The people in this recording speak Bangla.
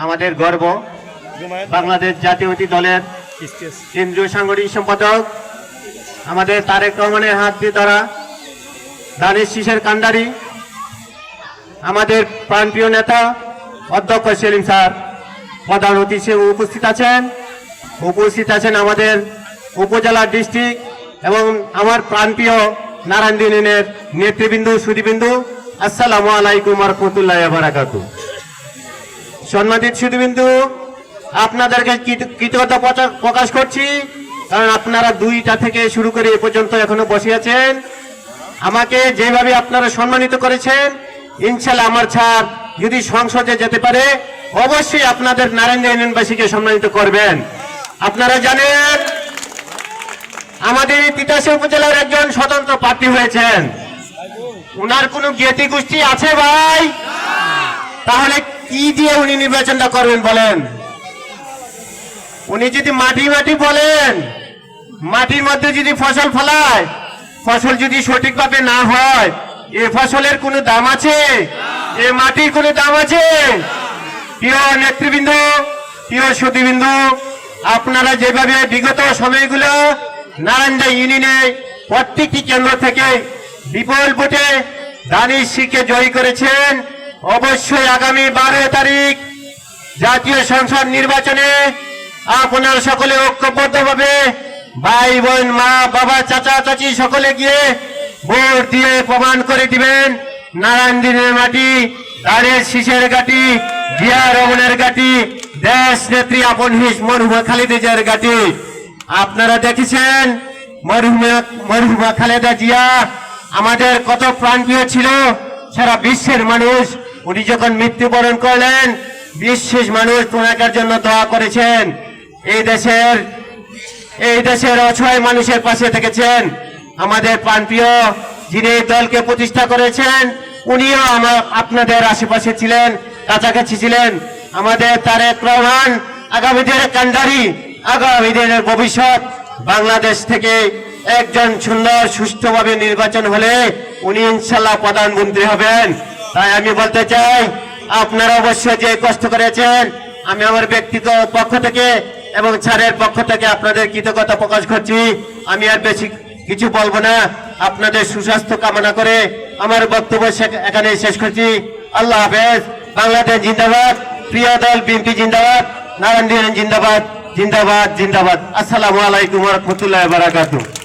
আমাদের গর্ব বাংলাদেশ জাতীয়তাবাদী দলের কেন্দ্রীয় সাংগঠনিক সম্পাদক আমাদের তারেক রহমানের হাত দিয়ে ধরা দানিশ শীষের কান্ডারি আমাদের প্রাণপ্রিয় নেতা অধ্যক্ষ সেলিম স্যার প্রধান অতিথি হিসেবে উপস্থিত আছেন আমাদের উপজেলা ডিস্ট্রিক্ট এবং আমার প্রাণপ্রিয় নারায়ণগঞ্জ ইউনিয়নের নেতৃবৃন্দু সুধীবৃন্দু আসসালামু আলাইকুম ওয়া রাহমাতুল্লাহি ওয়া বারাকাতুহু। সম্মানিত সুধীবৃন্দু, আপনাদেরকে কৃতজ্ঞতা প্রকাশ করছি, কারণ আপনারা 2টা থেকে শুরু করে এ পর্যন্ত এখনো বসে আছেন। আমাকে যেভাবে আপনারা সম্মানিত করেছেন, ইনশাআল্লাহ আমার ছাড় যদি সংসদে যেতে পারে অবশ্যই আপনাদের নারায়ণগঞ্জ ইউনিয়নবাসীকে সম্মানিত করবেন। আপনারা জানেন আমাদের তিতাসে উপজেলার একজন স্বতন্ত্র প্রার্থী হয়েছেন, উনার কোনো জ্ঞাতি গোষ্ঠী আছে ভাই? তাহলে কি দিয়ে উনি নির্বাচনটা করবেন বলেন? উনি যদি মাটি বলেন, মাটির মধ্যে যদি ফসল ফলায়, ফসল যদি সঠিকভাবে না হয়, এ ফসলের কোনো দাম আছে? এ মাটির কোনো দাম আছে? প্রিয় নেতৃবৃন্দ, প্রিয় সুধীবৃন্দ, আপনারা যেভাবে বিগত সময়গুলো নারায়ণগঞ্জ ইউনিয়নে প্রত্যেকটি কেন্দ্র থেকে বিপুল ভোটে দানিশ শীষকে জয়ী করেছেন, অবশ্যই আগামী 12 তারিখ জাতীয় সংসদ নির্বাচনে আপনারা সকলে ঐক্যবদ্ধভাবে ভাই বোন মা বাবা চাচা চাচি সকলে গিয়ে ভোট দিয়ে প্রমাণ করে দিবেন নারায়ণগঞ্জের মাটি দানিশ শীষের ঘাঁটি, জিয়া রহমানের ঘাঁটি, দেশ নেত্রী আপন হিস মরহুমা খালেদা জিয়ার ঘাঁটি। আপনারা দেখেছেন মরহুমা খালেদা জিয়া আমাদের কত প্রাণপ্রিয় ছিল, সারা বিশ্বের মানুষ উনি যখন মৃত্যুবরণ করলেন বিশ্বের মানুষ ওনার জন্য দোয়া করেছেন। এই দেশের অসহায় মানুষের পাশে থেকেছেন। আমাদের প্রাণপ্রিয় যিনি দলকে প্রতিষ্ঠা করেছেন উনিও আপনাদের আশেপাশে ছিলেন, কাছাকাছি ছিলেন। আমাদের তারেক রহমান আগামী দিনের কান্ডারি, আগামী দিনের ভবিষ্যৎ। বাংলাদেশ থেকে একজন সুন্দর সুষ্ঠুভাবে নির্বাচন হলে উনি ইনশাল্লাহ প্রধানমন্ত্রী হবেন। তাই আমি বলতে চাই, আপনারা অবশ্যই যে কষ্ট করেছেন, আমি আমার ব্যক্তিগত পক্ষ থেকে এবং স্যারের পক্ষ থেকে আপনাদের কৃতজ্ঞতা প্রকাশ করছি। আমি আর বেশি কিছু বলবো না, আপনাদের সুস্বাস্থ্য কামনা করে আমার বক্তব্য এখানে শেষ করছি। আল্লাহ হাফেজ। বাংলাদেশ জিন্দাবাদ, প্রিয় দল বিএনপি জিন্দাবাদ, নারায়ণগঞ্জ জিন্দাবাদ, জিন্দাবাদ জিন্দাবাদ। আসসালামু আলাইকুম ওয়া রাহমাতুল্লাহি ওয়া বারাকাতুহু।